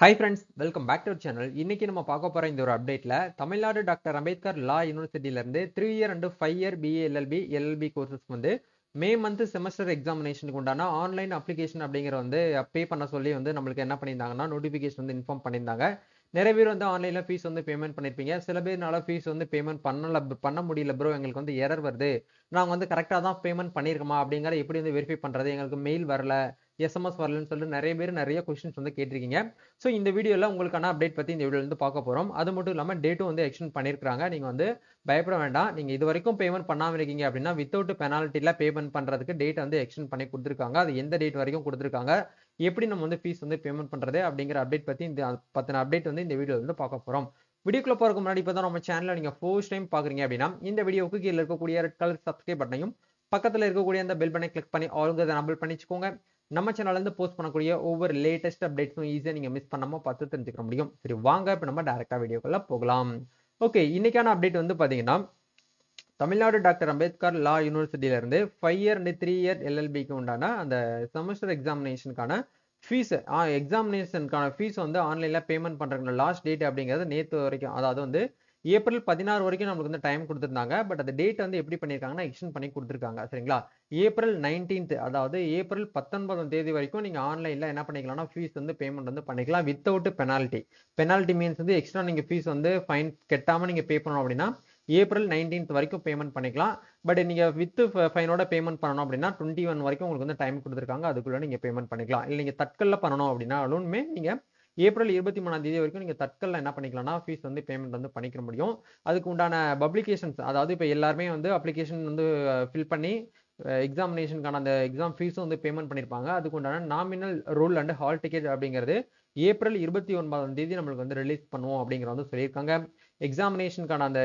Hi friends, welcome back to our channel. இன்னைக்கு நம்ம பார்க்க போற இந்த ஒரு அப்டேட்ல தமிழ்நாடு டாக்டர் அம்பேத்கர் லா யூனிவர்சிட்டில இருந்து 3 year and 5 year BA LLB courses வந்து மே மந்த் செமஸ்டர் எக்ஸாமினேஷனுக்கு உண்டான ஆன்லைன் அப்ளிகேஷன் அப்படிங்கிற வந்து பே பண்ண சொல்லி வந்து நம்மளுக்கு என்ன பண்ணியிருந்தாங்கன்னா நோட்டிஃபிகேஷன் வந்து இன்ஃபார்ம் பண்ணியிருந்தாங்க. நிறைய பேர் வந்து ஆன்லைன்ல ஃபீஸ் வந்து பேமெண்ட் பண்ணிருப்பீங்க. சில பேர்னால ஃபீஸ் வந்து பேமெண்ட் பண்ண முடியல ப்ரோ, எங்களுக்கு வந்து எரர் வருது, நாங்க வந்து கரெக்டாக தான் பேமெண்ட் பண்ணியிருக்கோமா அப்படிங்கிற எப்படி வந்து வெரிஃபை பண்றது, எங்களுக்கு மெயில் வரல, எஸ்எம்எஸ் வரலன்னு சொல்லிட்டு நிறைய பேர் நிறைய கொஸ்டின்ஸ் வந்து கேட்டிருக்கீங்க. ஸோ இந்த வீடியோவில் உங்களுக்கான அப்டேட் பற்றி இந்த வீடியோவில் வந்து பார்க்க போகிறோம். அது மட்டும் இல்லாமல் டேட்டும் வந்து எக்ஸ்டெண்ட் பண்ணியிருக்காங்க. நீங்கள் வந்து பயப்பட வேண்டாம். நீங்கள் இது வரைக்கும் பேமெண்ட் பண்ணாமல் இருக்கீங்க அப்படின்னா வித்தவுட் பெனால்ட்டியில் பேமெண்ட் பண்ணுறதுக்கு டேட் வந்து எக்ஸ்டெண்ட் பண்ணி கொடுத்துருக்காங்க. அது எந்த டேட் வரைக்கும் கொடுத்துருக்காங்க, எப்படி நம்ம வந்து ஃபீஸ் வந்து பேமெண்ட் பண்ணுறது அப்படிங்கிற அப்டேட் பற்றி இந்த பற்றின அப்டேட் வந்து இந்த வீடியோவில் வந்து பார்க்க போகிறோம். வீடியோக்குள்ள போறதுக்கு முன்னாடி இப்போ தான் நம்ம சேனலில் நீங்கள் ஃபர்ஸ்ட் டைம் பார்க்குறீங்க அப்படின்னா இந்த வீடியோவுக்கு கீழே இருக்கக்கூடிய ரெட் கலர் சப்ஸ்கிரைப் பட்டனையும் பக்கத்தில் இருக்கக்கூடிய அந்த பெல் பட்டனை கிளிக் பண்ணி ஆளுங்க நம்பர் பண்ணிச்சுக்கோங்க. நம்ம சேனல்ல இருந்து போஸ்ட் பண்ணக்கூடிய ஒவ்வொரு லேட்டஸ்ட் அப்டேட்ஸும் ஈஸியாக நீங்கள் மிஸ் பண்ணாமல் பார்த்து தெரிஞ்சுக்க முடியும். சரி வாங்க இப்போ நம்ம டைரக்டா வீடியோக்குள்ள போகலாம். ஓகே, இன்னைக்கான அப்டேட் வந்து பார்த்தீங்கன்னா தமிழ்நாடு டாக்டர் அம்பேத்கர் லா யூனிவர்சிட்டியில இருந்து 5 இயர் அண்ட் 3 இயர் LLBக்கு உண்டான அந்த செமஸ்டர் எக்ஸாமினேஷனுக்கான ஃபீஸ் எக்ஸாமினேஷனுக்கான ஃபீஸ் வந்து ஆன்லைன்ல பேமெண்ட் பண்றதுக்கு லாஸ்ட் டேட் அப்படிங்கிறது நேற்று வரைக்கும், அதாவது வந்து ஏப்ரல் 16 வரைக்கும் நம்மளுக்கு வந்து டைம் கொடுத்துருந்தாங்க. பட் அந்த டேட் வந்து எப்படி பண்ணியிருக்காங்கன்னா எக்ஸ்டெண்ட் பண்ணி கொடுத்துருக்காங்க. சரிங்களா, ஏப்ரல் 19th, அதாவது ஏப்ரல் 19ஆம் தேதி வரைக்கும் நீங்க ஆன்லைன்ல என்ன பண்ணிக்கலாம்னா ஃபீஸ் வந்து பேமெண்ட் வந்து பண்ணிக்கலாம் வித்தவுட் பெனால்ட்டி. பெனால்ட்டி மீன்ஸ் வந்து எக்ஸ்ட்ரா நீங்க ஃபீஸ் வந்து ஃபைன் கட்டாம நீங்க பே பண்ணணும் அப்படின்னா ஏப்ரல் 19th வரைக்கும் பேமெண்ட் பண்ணிக்கலாம். பட் நீங்க வித் ஃபைனோட பேமெண்ட் பண்ணணும் அப்படின்னா 21 வரைக்கும் உங்களுக்கு வந்து டைம் கொடுத்துருக்காங்க. அதுக்குள்ள நீங்க பேமெண்ட் பண்ணிக்கலாம். இல்லை நீங்க தட்கல்ல பண்ணணும் அப்படின்னாலுமே நீங்க ஏப்ரல் 23ஆம் தேதி வரைக்கும் நீங்க தட்கல்ல என்ன பண்ணிக்கலாம்னா ஃபீஸ் வந்து பேமெண்ட் வந்து பண்ணிக்க முடியும். அதுக்கு உண்டான பப்ளிகேஷன்ஸ், அதாவது இப்போ எல்லாருமே வந்து அப்ளிகேஷன் வந்து ஃபில் பண்ணி எக்ஸாமினேஷனுக்கான அந்த எக்ஸாம் ஃபீஸும் வந்து பேமெண்ட் பண்ணியிருப்பாங்க. அதுக்கு உண்டான nominal roll and hall ticket அப்படிங்கிறது ஏப்ரல் 29ஆம் தேதி நம்மளுக்கு வந்து ரிலீஸ் பண்ணுவோம் அப்படிங்கிற வந்து சொல்லியிருக்காங்க. எக்ஸாமினேஷனுக்கான அந்த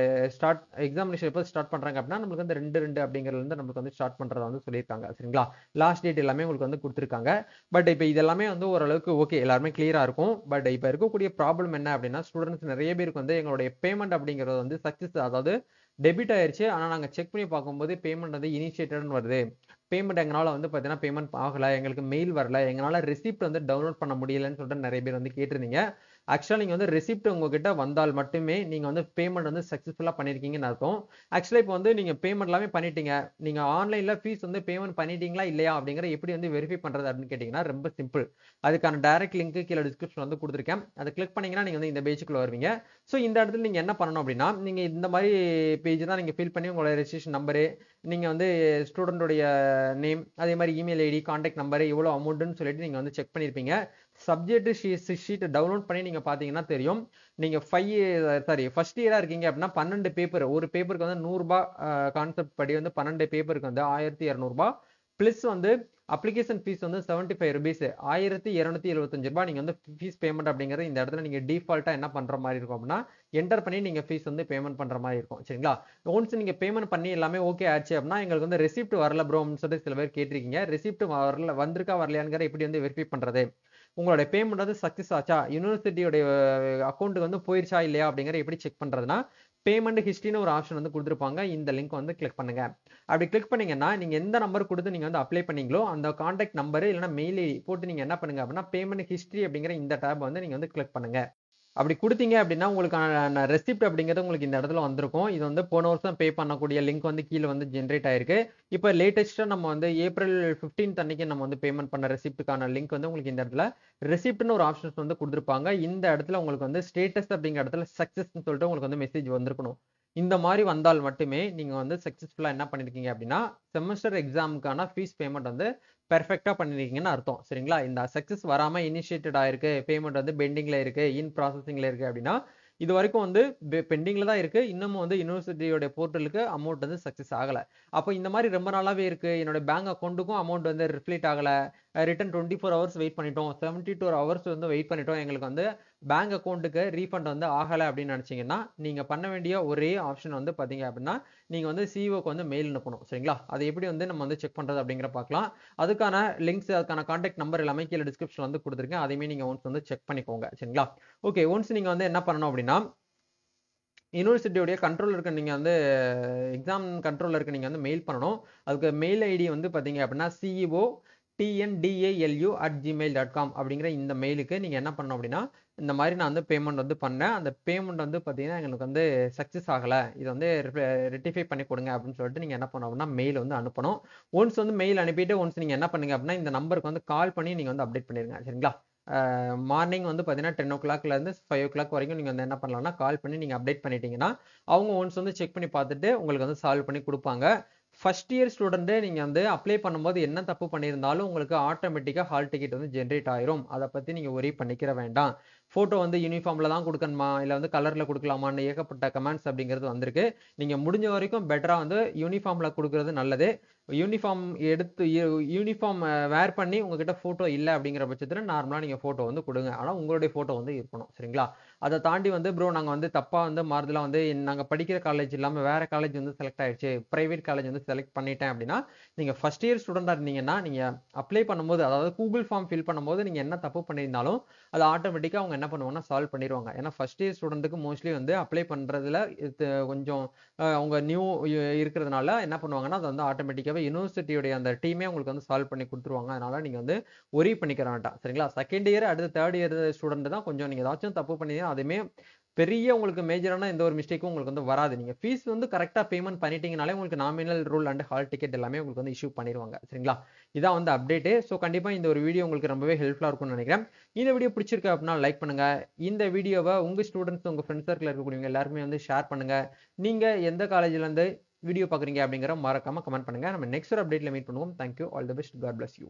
எக்ஸாமினேஷன் எப்போ ஸ்டார்ட் பண்றாங்க அப்படின்னா நம்மளுக்கு வந்து 2/2 அப்படிங்கிறது வந்து நம்மளுக்கு வந்து ஸ்டார்ட் பண்றதா வந்து சொல்லியிருக்காங்க. சரிங்களா, லாஸ்ட் டேட் எல்லாமே உங்களுக்கு வந்து கொடுத்துருக்காங்க. பட் இப்போ இதெல்லாமே வந்து ஓரளவுக்கு ஓகே, எல்லாருமே கிளியரா இருக்கும். பட் இப்போ இருக்கக்கூடிய ப்ராப்ளம் என்ன அப்படின்னா ஸ்டூடெண்ட்ஸ் நிறைய பேருக்கு வந்து எங்களுடைய பேமெண்ட் அப்படிங்கிறது வந்து சக்சஸ், அதாவது டெபிட் ஆயிருச்சு, ஆனால் நாங்கள் செக் பண்ணி பார்க்கும்போது பேமெண்ட் வந்து இனிஷியேட்டட்னு வருது, பேமெண்ட் எங்களால் வந்து பார்த்தீங்கன்னா பேமெண்ட் ஆகலை, எங்களுக்கு மெயில் வரல, எங்களால் ரெசிப்ட் வந்து டவுன்லோட் பண்ண முடியலன்னு சொல்லிட்டு நிறைய பேர் வந்து கேட்டிருந்தீங்க. ஆக்சுவலாக நீங்கள் வந்து ரெசிப்ட் உங்ககிட்ட வந்தால் மட்டுமே நீங்கள் வந்து பேமெண்ட் வந்து சக்ஸஸ்ஃபுல்லாக பண்ணியிருக்கீங்கன்னு அர்த்தம். ஆக்சுவலாக இப்போ வந்து நீங்கள் பேமெண்ட் எல்லாமே பண்ணிட்டீங்க, நீங்கள் ஆன்லைனில் ஃபீஸ் வந்து பேமெண்ட் பண்ணிட்டீங்களா இல்லையா அப்படிங்கிற எப்படி வந்து வெரிஃபை பண்ணுறது அப்படின்னு கேட்டிங்கன்னா ரொம்ப சிம்பிள். அதுக்கான டைரக்ட் லிங்க் கீழே டிஸ்கிரிப்ஷன் வந்து கொடுத்துருக்கேன். அதை கிளிக் பண்ணீங்கன்னா நீங்கள் வந்து இந்த பேஜுக்குள்ள வருவீங்க. ஸோ இந்த இடத்துல நீங்கள் என்ன பண்ணணும் அப்படின்னா நீங்கள் இந்த மாதிரி பேஜ் தான் நீங்கள் ஃபில் பண்ணி உங்களோட ரெஜிஸ்ட்ரேஷன் நம்பரு, நீங்கள் வந்து ஸ்டூடெண்டோடைய நேம், அதே மாதிரி இமெயில் ஐடி, கான்டாக்ட் நம்பர், எவ்வளோ அமௌண்ட்டுன்னு சொல்லிட்டு நீங்கள் வந்து செக் பண்ணியிருப்பீங்க. சப்ஜெக்ட் ஷீட் டவுன்லோட் பண்ணி நீங்கள் பார்த்தீங்கன்னா தெரியும். நீங்கள் ஃபர்ஸ்ட் இயராக இருக்கீங்க அப்படின்னா 12 பேப்பர், ஒரு பேப்பருக்கு வந்து 100 ரூபாய், கான்செப்ட் படி வந்து 12 பேப்பருக்கு வந்து 1200 ரூபாய், பிளஸ் வந்து அப்ளிகேஷன் ஃபீஸ் வந்து 75 ருபீஸ், 1275 ரூபாய் நீங்க வந்து ஃபீஸ் பேமெண்ட் அப்படிங்கிறது இந்த இடத்துல நீங்க டிஃபால்ட்டா என்ன பண்ற மாதிரி இருக்கும் அப்படின்னா என்டர் பண்ணி நீங்க ஃபீஸ் வந்து பேமெண்ட் பண்ற மாதிரி இருக்கும். சரிங்களா, ஒன்ஸ் நீங்க பேமெண்ட் பண்ணி எல்லாமே ஓகே ஆச்சு அப்படின்னா எங்களுக்கு வந்து ரெசிப்ட் வரல ப்ரோ அப்படின்னு சொல்லிட்டு சில பேர் கேட்டிருக்கீங்க. ரெசிப்ட் வரல, வந்திருக்கா வரலையாங்கிற எப்படி வந்து வெரிஃபை பண்றது, உங்களுடைய பேமெண்ட் வந்து சக்சஸ் ஆச்சா, யூனிவர்சிட்டியோடைய அக்கௌண்ட்டுக்கு வந்து போயிருச்சா இல்லையா அப்படிங்கிற எப்படி செக் பண்றதுன்னா பேமெண்ட் ஹிஸ்ட்ரின்னு ஒரு ஆப்ஷன் வந்து கொடுத்துருப்பாங்க. இந்த லிங்க் வந்து கிளிக் பண்ணுங்க. அப்படி கிளிக் பண்ணீங்கன்னா நீங்க எந்த நம்பர் கொடுத்து நீங்க வந்து அப்ளை பண்ணீங்களோ அந்த கான்டாக்ட் நம்பர் இல்லைன்னா மெயில் ஐடி போட்டு நீங்க என்ன பண்ணுங்க அப்படின்னா பேமெண்ட் ஹிஸ்ட்ரி அப்படிங்கிற இந்த டேப் வந்து நீங்க வந்து கிளிக் பண்ணுங்க. அப்படி கொடுத்தீங்க அப்படின்னா உங்களுக்கான ரெசிப்ட் அப்படிங்கிறது உங்களுக்கு இந்த இடத்துல வந்திருக்கும். இது வந்து போன வருஷம் பே பண்ணக்கூடிய லிங்க் வந்து கீழே வந்து ஜென்ரேட் ஆயிருக்கு. இப்போ லேட்டஸ்ட்டாக நம்ம வந்து ஏப்ரல் 15 அன்னைக்கு நம்ம வந்து பேமெண்ட் பண்ண ரெசிப்ட்டுக்கான லிங்க் வந்து உங்களுக்கு இந்த இடத்துல ரெசிப்ட்னு ஒரு ஆப்ஷன்ஸ் வந்து கொடுத்துருப்பாங்க. இந்த இடத்துல உங்களுக்கு வந்து ஸ்டேட்டஸ் அப்படிங்கிற இடத்துல சக்ஸஸ்ன்னு சொல்லிட்டு உங்களுக்கு வந்து மெசேஜ் வந்திருக்கணும். இந்த மாதிரி வந்தால் மட்டுமே நீங்க வந்து சக்சஸ்ஃபுல்லா என்ன பண்ணிருக்கீங்க அப்படின்னா செமஸ்டர் எக்ஸாமுக்கான ஃபீஸ் பேமெண்ட் வந்து பெர்ஃபெக்டா பண்ணிருக்கீங்கன்னு அர்த்தம். சரிங்களா, இந்த சக்சஸ் வராம இனிஷியேட்டட் ஆயிருக்கு, பேமெண்ட் வந்து பெண்டிங்ல இருக்கு, இன் ப்ராசஸிங்ல இருக்கு அப்படின்னா இது வரைக்கும் வந்து பெண்டிங்ல தான் இருக்கு, இன்னமும் வந்து யூனிவர்சிட்டியோட போர்ட்டலுக்கு அமௌண்ட் வந்து சக்சஸ் ஆகல. அப்போ இந்த மாதிரி ரொம்ப நாளாவே இருக்கு, என்னோட பேங்க் அக்கௌண்ட்டுக்கும் அமௌண்ட் வந்து ரிஃப்ளெக்ட் ஆகல, ரிட்டன் 24 ஹவர்ஸ் வெயிட் பண்ணிட்டோம், 72 ஹவர்ஸ் வந்து வெயிட் பண்ணிட்டோம், எங்களுக்கு வந்து பேங்க் அக்கௌண்ட்டுக்கு ரீஃபண்ட் வந்து ஆகலை அப்படின்னு நினைச்சீங்கன்னா நீங்க பண்ண வேண்டிய ஒரே ஆப்ஷன் வந்து பாத்தீங்க அப்படின்னா நீங்க வந்து சிஓக்கு வந்து மெயில் அனுப்பணும். சரிங்களா, அதை எப்படி வந்து நம்ம வந்து செக் பண்றது அப்படிங்கிற பார்க்கலாம். அதுக்கான லிங்க்ஸ், அதுக்கான கான்டாக்ட் நம்பர் எல்லாமே கீழே டிஸ்கிரிப்ஷன் வந்து கொடுத்துருக்கேன். அதையுமே நீங்க ஒன்ஸ் வந்து செக் பண்ணிக்கோங்க. சரிங்களா, ஓகே, ஒன்ஸ் நீங்க வந்து என்ன பண்ணணும் அப்படின்னா யூனிவர்சிட்டியோடைய கண்ட்ரோல் இருக்க நீங்க வந்து எக்ஸாம் கண்ட்ரோல் இருக்க நீங்க வந்து மெயில் பண்ணணும். அதுக்கு மெயில் ஐடி வந்து பாத்தீங்க அப்படின்னா CEO tndalu@gmail.com அப்படிங்கிற இந்த மெயிலுக்கு நீங்கள் என்ன பண்ணணும் அப்படின்னா, இந்த மாதிரி நான் வந்து பேமெண்ட் வந்து பண்ணேன், அந்த பேமெண்ட் வந்து பார்த்தீங்கன்னா எங்களுக்கு வந்து சக்ஸஸ் ஆகலை, இதை வந்து ரெட்டிஃபை பண்ணி கொடுங்க அப்படின்னு சொல்லிட்டு நீங்கள் என்ன பண்ணணும் அப்படின்னா மெயில் வந்து அனுப்பணும். ஒன்ஸ் வந்து மெயில் அனுப்பிட்டு ஒன்ஸ் நீங்கள் என்ன பண்ணுங்க அப்படின்னா இந்த நம்பருக்கு வந்து கால் பண்ணி நீங்கள் வந்து அப்டேட் பண்ணிடுங்க. சரிங்களா? மார்னிங் வந்து பார்த்தீங்கன்னா 10 o'clockலேருந்து 5 o'clock வரைக்கும் நீங்கள் வந்து என்ன பண்ணலாம்னா கால் பண்ணி நீங்கள் அப்டேட் பண்ணிட்டீங்கன்னா அவங்க ஒன்ஸ் வந்து செக் பண்ணி பார்த்துட்டு உங்களுக்கு வந்து சால்வ் பண்ணி கொடுப்பாங்க. ஃபர்ஸ்ட் இயர் ஸ்டூடெண்ட்டு நீங்கள் வந்து அப்ளை பண்ணும்போது என்ன தப்பு பண்ணியிருந்தாலும் உங்களுக்கு ஆட்டோமேட்டிக்காக ஹால் டிக்கெட் வந்து ஜென்ரேட் ஆயிரும். அதை பற்றி நீங்கள் ஒரி பண்ணிக்கிற வேண்டாம். ஃபோட்டோ வந்து யூனிஃபார்மில் தான் கொடுக்கணுமா இல்லை வந்து கலரில் கொடுக்கலாமான்னு ஏகப்பட்ட கமெண்ட்ஸ் அப்படிங்கிறது வந்திருக்கு. நீங்கள் முடிஞ்ச வரைக்கும் பெட்டராக வந்து யூனிஃபார்மில் கொடுக்குறது நல்லது. யூனிஃபார்ம் எடுத்து யூனிஃபார்ம் வேர் பண்ணி உங்ககிட்ட ஃபோட்டோ இல்லை அப்படிங்கிற பட்சத்தில் நார்மலாக நீங்கள் ஃபோட்டோ வந்து கொடுங்க. ஆனால் உங்களுடைய ஃபோட்டோ வந்து இருக்கணும். சரிங்களா? அதை தாண்டி வந்து ப்ரோ நாங்கள் வந்து தப்பாக வந்து மாறுதலாக வந்து நாங்கள் படிக்கிற காலேஜ் இல்லாமல் வேறு காலேஜ் வந்து செலக்ட் ஆயிடுச்சு, ப்ரைவேட் காலேஜ் வந்து செலக்ட் பண்ணிட்டேன் அப்படின்னா நீங்கள் ஃபர்ஸ்ட் இயர் ஸ்டூடெண்டாக இருந்தீங்கன்னா நீங்கள் அப்ளை பண்ணும்போது அதாவது கூகுள் ஃபார்ம் ஃபில் பண்ணும்போது நீங்கள் என்ன தப்பு பண்ணியிருந்தாலும் அது ஆட்டோமேட்டிக்காக அவங்க என்ன பண்ணுவாங்கன்னா சால்வ் பண்ணிடுவாங்க. ஏன்னா ஃபர்ஸ்ட் இயர் ஸ்டூடெண்ட்டுக்கு மோஸ்ட்லி வந்து அப்ளை பண்ணுறதுல கொஞ்சம் அவங்க நியூ இருக்கிறதுனால என்ன பண்ணுவாங்கன்னா அதை வந்து ஆட்டோமேட்டிக்காகவே யூனிவர்சிட்டியோடைய அந்த டீமே உங்களுக்கு வந்து சால்வ் பண்ணி கொடுத்துருவாங்க. அதனால நீங்கள் வந்து ஒரி பண்ணிக்கிற வேண்டாம். சரிங்களா? செகண்ட் இயர் அடுத்து தேர்ட் இயர் ஸ்டூடெண்ட் தான் கொஞ்சம் நீங்கள் ஏதாச்சும் தப்பு பண்ணீங்கன்னா அதுவுமே பெரிய உங்களுக்கு மேஜரான எந்த ஒரு மிஸ்டேக்கும் உங்களுக்கு வந்து வராது. நீங்கள் ஃபீஸ் வந்து கரெக்டாக பேமெண்ட் பண்ணிட்டீங்கனாலே உங்களுக்கு nominal rule and hall ticket எல்லாமே உங்களுக்கு வந்து இஷ்யூ பண்ணிடுவாங்க. சரிங்களா? இதான் வந்து அப்டேட்டு. ஸோ கண்டிப்பாக இந்த ஒரு வீடியோ உங்களுக்கு ரொம்பவே ஹெல்ப்ஃபுல்லாக இருக்கும்னு நினைக்கிறேன். இந்த வீடியோ பிடிச்சிருக்கு அப்படின்னா லைக் பண்ணுங்க. இந்த வீடியோவை உங்கள் ஸ்டூடெண்ட்ஸ் உங்கள் ஃப்ரெண்ட்ஸ் சர்க்கிள் இருக்கக்கூடியவங்க எல்லாருமே வந்து ஷேர் பண்ணுங்க. நீங்கள் எந்த காலேஜ்லேருந்து வீடியோ பார்க்குறீங்க அப்படிங்கிற மறக்காம கமெண்ட் பண்ணுங்க. நம்ம நெக்ஸ்ட் ஒரு அப்டேட்ல மீட் பண்ணுவோம். Thank you. All the best. God bless you.